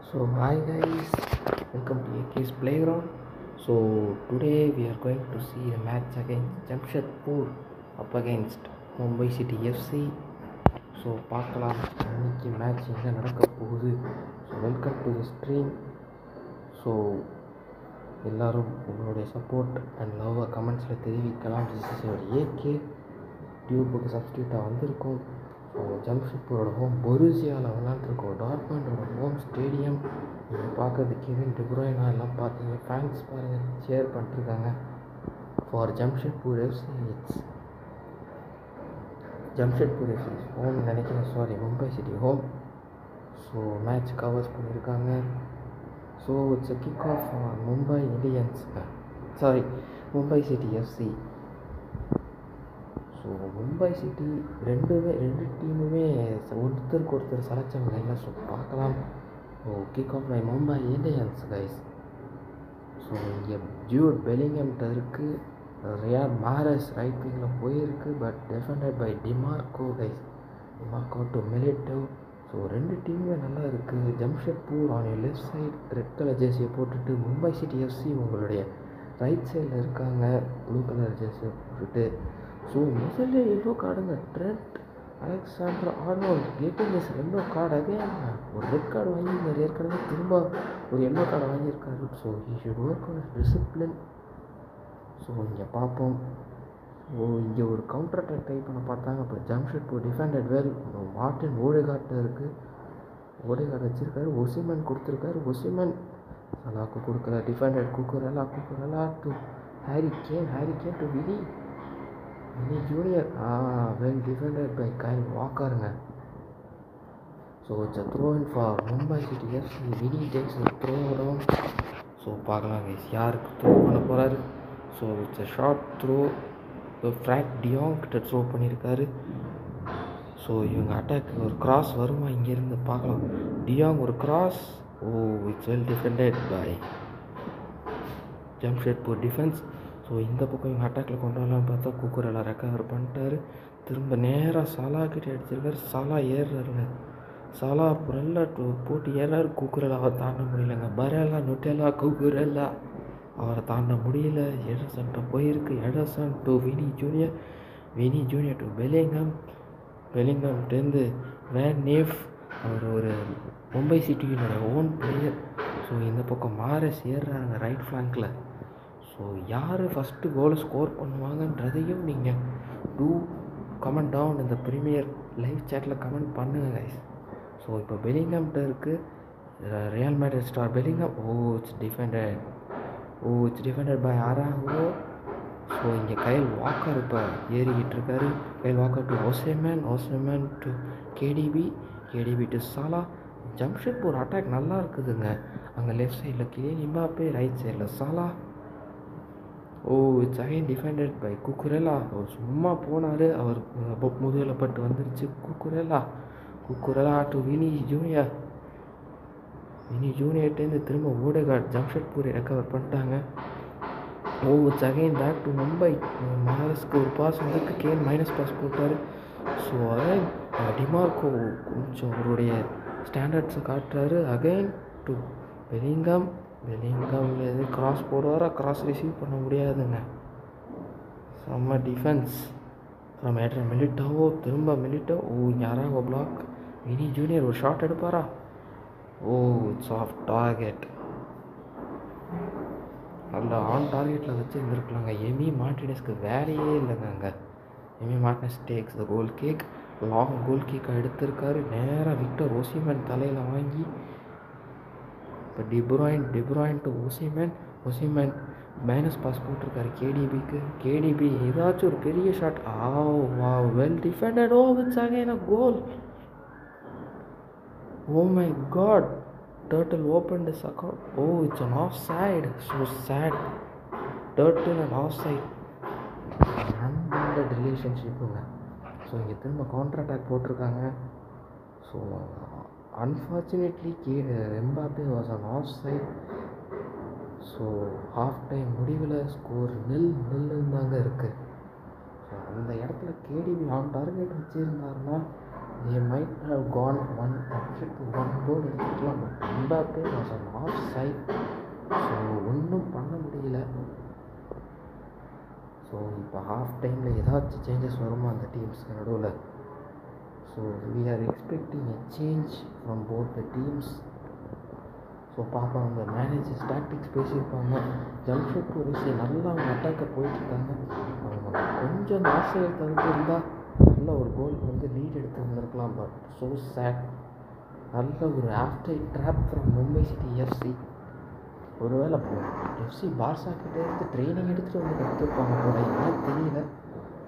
So hi guys, welcome to AK's Playground. So today we are going to see a match against Jamshedpur up against Mumbai City FC. So பார்க்கலாம் இன்னைக்கு match என்ன நடக்க போகுது. So welcome to the stream. So எல்லோரும் உங்களுடைய support and லவ்வை கமெண்ட்ஸில் தெரிவிக்கலாம். திஸ் இஸ் யுவர் ஏகே டியூபுக்கு சப்ஸ்டியூட்டாக வந்திருக்கோம். ஸோ ஜம்ஷெட்பூரோட ஹோம் பொருசியாவில் விளாண்டுருக்கோம். டார்ட்மண்டோட ஹோம் ஸ்டேடியம். நீங்கள் பார்க்குறது கெவின் டி ப்ரூய்னா எல்லாம் பார்த்தீங்க. ஃபேன்ஸ் பாருங்கள் ஷேர் பண்ணிட்டுருக்காங்க. For Jamshedpur FC it's Jamshedpur FC home நினைக்கிறேன், sorry Mumbai city home. So match covers பண்ணியிருக்காங்க. So it's a kick off Mumbai Indians, sorry Mumbai city FC. So Mumbai city ரெண்டு டீமுமே ஒருத்தருக்கு ஒருத்தர் சலைச்சவங்க இல்லை. ஸோ பார்க்கலாம். So kick off by Mumbai Indians guys. So இங்கே ஜூட் பெலிங்ஹாம்கிட்ட இருக்குது. ரியாட் மாரஸ் ரைட் விங்கில் போயிருக்கு, but defended by Dimarco guys. Dimarco to Militao. So ரெண்டு டீமுமே நல்லா இருக்குது. Jamshedpur on left side red colour ஜெர்சியை போட்டுட்டு, மும்பை சிட்டி எஃப்சி உங்களுடைய ரைட் சைடில் இருக்காங்க ப்ளூ கலர் ஜெர்சியை போட்டுட்டு. ஸோ முதல்ல எல்லோ கார்டுங்க. Trent Alexander Arnold getting is yellow card. அதே ஒரு ரெட் கார்டு வாங்கியிருந்தார் ஏற்கனவே, திரும்ப ஒரு எல்லோ கார்டை வாங்கியிருக்காரு. So he should work on discipline. So இங்கே பார்ப்போம். ஸோ இங்கே ஒரு கவுண்டர் அட்டாக் ட்ரை பண்ண பார்த்தாங்க. இப்போ ஜம்ஷெட்பூர் டிஃபெண்டட் வெல். மார்டின் ஓடேகார்ட்ட இருக்குது. ஓடேகார்டு வச்சுருக்காரு. ஒசிமன் கொடுத்துருக்காரு. ஒசிமன் சலாக்கு கொடுக்கல. Defended Cucurella to Harry Kane to Vini Junior. Well defended by Kyle வாக்கருங்க. So it's a throw in for Mumbai city FC. Vini takes throw down. So பார்க்கலாம் guys யாருக்கு throw பண்ண போகிறாரு. So it's a short throw. Frank de Jong கிட்ட throw பண்ணியிருக்காரு. So இவங்க attack ஒரு cross வருமா இங்கேருந்து பார்க்கலாம். டியாங் ஒரு cross. Oh it's well defended by Jamshedpur defence. So இந்த பக்கம் இவங்க அட்டாக்கில் கொண்டு வரலான்னு பார்த்தா குக்குரெல்லா ரெக்கவர் பண்ணிட்டாரு. திரும்ப நேராக சாலா கிட்டே அடிச்சிருக்காரு. சாலா ஏறுறாருங்க. சாலா நல்லா போட்டு ஏறாரு. குக்குரெல்லாவை தாண்ட முடியலங்க. பரேலா நுட்டெல்லா குக்குரெல்லா அவரை தாண்ட முடியல. எடர்சன்ட்ட போயிருக்கு. Ederson to Vini Junior to பெலிங்ஹாம்டேருந்து வேன் நேஃப். அவர் ஒரு மும்பை சிட்டியினோட ஓன் பிளேயர். ஸோ இந்த பக்கம் மாரஸ் ஏறுறாங்க ரைட் ஃப்ளாங்கில். ஸோ யார் ஃபஸ்ட்டு கோலை ஸ்கோர் பண்ணுவாங்கன்றதையும் நீங்கள் கமெண்ட் டவுன் இந்த ப்ரீமியர் லைவ் சேட்டில் கமெண்ட் பண்ணுங்கள் கைஸ். ஸோ இப்போ பெலிங்ஹாம்கிட்ட இருக்குது Real Madrid star Bellingham. It's defended by Araujo. So இங்கே கைல் வாக்கர் இப்போ ஏறிக்கிட்டு இருக்காரு. Kyle Walker to Osimhen to KDB to Salah. Jamshedpur attack நல்லா இருக்குதுங்க. அங்கே லெஃப்ட் சைடில் கிலியன் எம்பாப்பே, ரைட் சைடில் Salah. It's again defended by Cucurella. அவர் சும்மா போனார், அவர் முதுகில் பட்டு வந்துருச்சு. குக்குரெல்லா டு வினி ஜூனியர்ட்டேருந்து திரும்ப ஓடேகார்ட். ஜம்ஷெட்பூரை ரெக்கவர் பண்ணிட்டாங்க. It's again back to Mumbai. மாரஸ்க்கு ஒரு பாஸ் வந்துருக்கு. கேன் மைனஸ் பாஸ் போட்டார். ஸோ அகைன் டிமார்கோ கொஞ்சம் அவருடைய ஸ்டாண்டர்ட்ஸை காட்டுறாரு. அகைன் டு பெலிங்ஹாமில் எது கிராஸ் போடுவாரா? கிராஸ் ரிசீவ் பண்ண முடியாதுங்க. செம்ம டிஃபென்ஸ் ஃப்ரம் ஏட்ரன் மிலிட்டோ. திரும்ப மிலிட்டோ. யாராக பிளாக். வினி ஜூனியர் ஒரு ஷாட் எடுப்பாரா? It's off target. நல்ல ஆன் டார்கெட்டில் வச்சு இருந்திருக்கலாங்க. எமி மார்டினஸ்க்கு வேலையே இல்லைங்க. அங்கே Emi Martinez takes the goal kick. Long goal கிக்கை எடுத்திருக்காரு. நேராக விக்டர் ஓசிமன் தலையில் வாங்கி இப்போ de Bruyne to Osimhen minus pass போட்டிருக்காரு கேடிபிக்கு. கேடிபி ஏதாச்சும் ஒரு பெரிய shot. Well defended. It's again a goal. My God. Turtle opened his account. It's an offside. So sad. Turtle and offside. Unbounded relationshipங்க. ஸோ இங்கே திரும்ப கவுண்டர் அட்டாக் போட்டிருக்காங்க. So unfortunately Mbappe was an off side. So half time முடிவில் score நில்லுன்னு தாங்க இருக்குது. So அந்த இடத்துல கேடிபி ஆன் டார்கெட் வச்சுருந்தாருன்னா they might have gone one goal எடுத்துக்கலாம். But Mbappe was an off side. So ஒன்றும் பண்ண முடியல. ஸோ இப்போ ஹாஃப் டைமில் ஏதாச்சும் சேஞ்சஸ் வருமா அந்த டீம்ஸ்க்கு நடுவில்? So we are expecting a change from both the teams. So பார்ப்போம், அவங்க மேனேஜர்ஸ் டாக்டிக்ஸ் பேசியிருப்பாங்க. ஜம்ஷெட்பூர் எஃப்சி நல்லா அவங்க அட்டாக்கை போயிட்டுருக்காங்க. அவங்க கொஞ்சம் அந்த ஆசையை தவிர்த்து இருந்தால் நல்ல ஒரு கோல் வந்து லீட் எடுத்து வந்திருக்கலாம். But so sad. நல்ல ஒரு after drop from Mumbai city FC. ஒருவேளை எஃப்சி பார்சா கிட்டே இருந்து ட்ரைனிங் எடுத்துகிட்டு வந்து கற்றுப்பாங்க போல, என்ன தெரியல.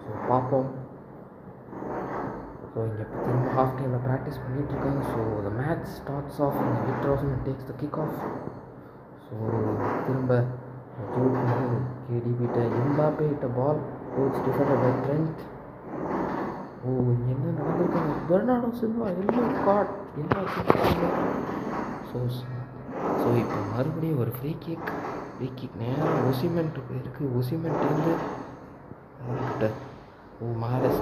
ஸோ பார்ப்போம். ஸோ இங்கே இப்போ திரும்ப ஹாஃப் டைமில் ப்ராக்டிஸ் பண்ணிகிட்ருக்காங்க. So the match starts off Victor Osimhen takes the kick off. So திரும்ப கேடிபிட்ட எம்பாப்பே இட்ட ball coach defended by Trent. Oh இங்கே என்ன நடந்திருக்காங்க? பெர்னார்டோ சில்வா எல்லோ கார்ட் என்ன வச்சுருக்காங்க? ஸோ இப்போ மறுபடியும் ஒரு ஃப்ரீ கிக் நேராக ஒசிமெண்ட்டு போயிருக்கு. ஒசிமெண்ட்லேருந்து மாரஸ்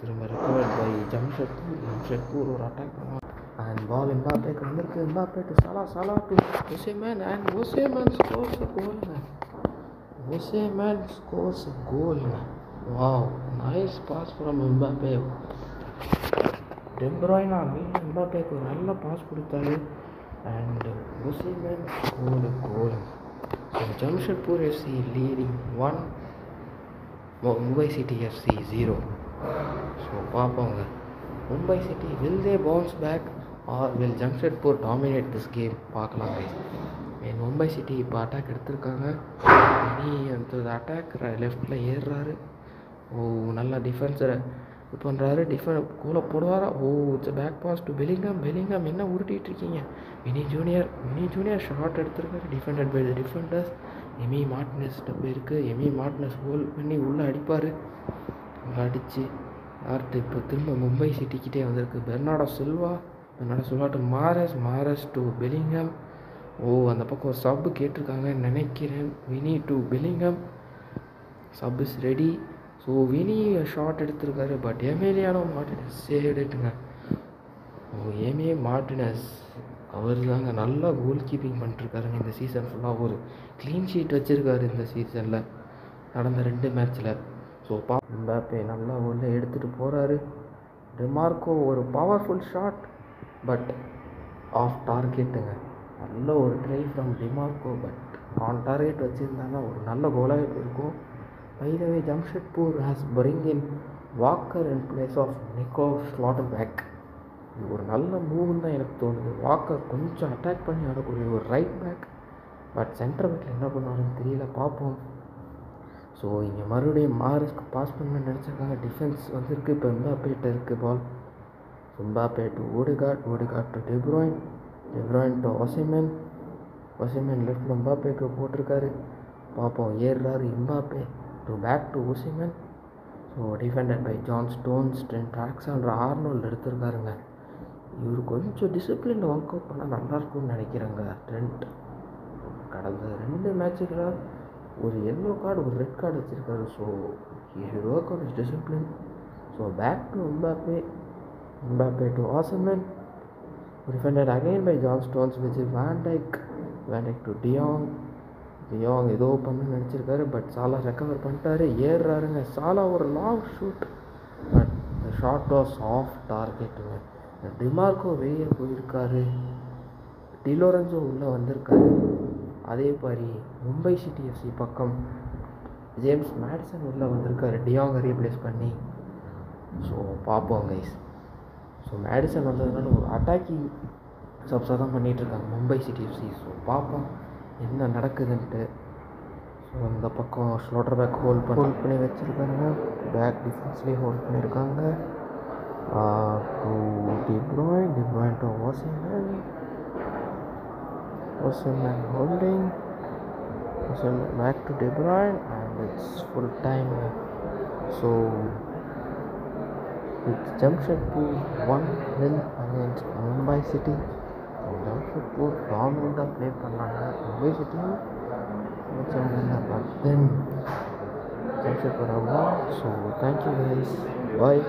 திரும்ப ரெக்கவர்ட் பை ஜம்ஷெட்பூர் ஒரு அட்டாக் பண்ணுவாங்க. அண்ட் பால் எம்பாப்பேக்கு வந்திருக்கு. Mbappe to Salah to Osimhen and Osimhen scores a கோலுங்க. Wow, nice pass from Mbappe. De Bruyne எம்பாப்பேக்கு ஒரு நல்ல பாஸ் கொடுத்தாரு. And Osimhen goal. So Jamshedpur FC leading 1, Mumbai city FC 0. So பார்ப்போங்க, Mumbai city will they bounce back or will Jamshedpur dominate this game? பார்க்கலாம் guys. Mumbai city இப்போ attack எடுத்திருக்காங்க. இனி அந்த அட்டாக் லெஃப்டில் ஏறுறாரு. ஓ நல்லா டிஃபென்ஸரை இது பண்ணுறாரு. கோலை போடுவாரா? Oh it's back pass to Bellingham என்ன உருட்டிகிட்டு இருக்கீங்க? வினி ஜூனியர் ஷார்ட் எடுத்திருக்காரு. Defended by the defenders. Emi மார்டினஸ்கிட்ட போயிருக்கு. எமி மார்டினஸ் கோல் பண்ணி உள்ளே அடிப்பார். அங்கே அடித்து யார்கிட்ட இப்போ திரும்ப மும்பை சிட்டிக்கிட்டே வந்திருக்கு. Bernardo Silva to Mahrez to Bellingham. Oh அந்த பக்கம் ஒரு சப்பு கேட்டிருக்காங்கன்னு நினைக்கிறேன். Vini to Bellingham. Sub is ready. So Vini shot எடுத்திருக்காரு. பட் எமிலியானோ மார்டினஸ் சேவ்டுங்க. எமிலியானோ மார்டினஸ் அவர் தாங்க நல்லா கோல் கீப்பிங் பண்ணிட்டுருக்காருங்க இந்த சீசன் ஃபுல்லாக. ஒரு க்ளீன் ஷீட் வச்சுருக்காரு இந்த சீசனில் நடந்த 2 மேட்ச்சில். ஸோ எம்பாப்பே நல்லா உள்ளே எடுத்துகிட்டு போகிறாரு. டிமார்க்கோ ஒரு பவர்ஃபுல் ஷாட் பட் ஆஃப் டார்கெட்டுங்க. நல்ல ஒரு try from Dimarco. But on target வச்சுருந்தாங்க ஒரு நல்ல கோலாக இருக்கும். By the way, Jamshedpur has bring in Walker in place of Nico Schlotterbeck. இது ஒரு நல்ல மூவ்னு தான் எனக்கு தோணுது. வாக்கர் கொஞ்சம் அட்டாக் பண்ணி ஆடக்கூடிய ஒரு ரைட் பேக். பட் சென்டர் பேக்கில் என்ன பண்ணுவாருன்னு தெரியல, பார்ப்போம். ஸோ இங்கே மறுபடியும் மாரஸ்க்கு பாஸ் பண்ண நினச்சிருக்காங்க. டிஃபென்ஸ் வந்துருக்கு. இப்போ எம்பாப்பேட்ட இருக்குது ball. Mbappe to Odegaard to de Bruyne to Osimhen left எம்பாப்பேக்கு போட்டிருக்காரு. பார்ப்போம், ஏறுறாரு Mbappe back to Osimhen. So defended by John Stones. Trent Alexander Arnold எடுத்திருக்காருங்க. இவர் கொஞ்சம் டிசிப்ளின் ஒர்க் அவுட் பண்ணால் நல்லாயிருக்கும்னு நினைக்கிறேங்க. ட்ரெண்ட் கடந்த 2 மேட்சுகளாக ஒரு எல்லோ கார்டு ஒரு ரெட் கார்டு வச்சுருக்காரு. So he should work on his discipline. So back to Mbappe to Osimhen. Defended again by John Stones which van Dijk to de Jong ஏதோ பண்ண நினச்சிருக்காரு. பட் சாலா ரெக்கவர் பண்ணிட்டாரு. ஏறுறாருங்க சாலா ஒரு long shoot. But the shot was off டார்கெட்டுங்க. Dimarco வெளியே போயிருக்காரு. Di Lorenzo உள்ளே வந்திருக்காரு. அதே மாதிரி மும்பை சிட்டி எஃப்சி பக்கம் ஜேம்ஸ் மேடிசன் உள்ளே வந்திருக்காரு டியாங்கை ரீப்ளேஸ் பண்ணி. ஸோ பார்ப்போம் கைஸ். ஸோ மேடிசன் வந்ததுனால ஒரு அட்டாக்கிங் சப்ஸாக தான் பண்ணிகிட்ருக்காங்க மும்பை சிட்டி எஃப்சி. ஸோ பார்ப்போம் என்ன நடக்குதுன்ட்டு. ஸோ அந்த பக்கம் ஸ்லோட்டர்பேக் ஹோல்ட் பண்ணி வச்சுருக்காங்க. பேக் டிஃபென்ஸ்லேயே ஹோல்ட் பண்ணியிருக்காங்க. To de Bruyne to Osimhen holding. Back to de Bruyne and it's full time. So it's Jamshedpur 1-0 against Mumbai city. Jamshedpur டாமினேட்டாக ப்ளே பண்ணாங்க. மும்பை சிட்டியும் வச்சவங்க. பட் தென் ஜம்ஷெட்பூர் அவ்வளோ. So thank you guys. பாய்.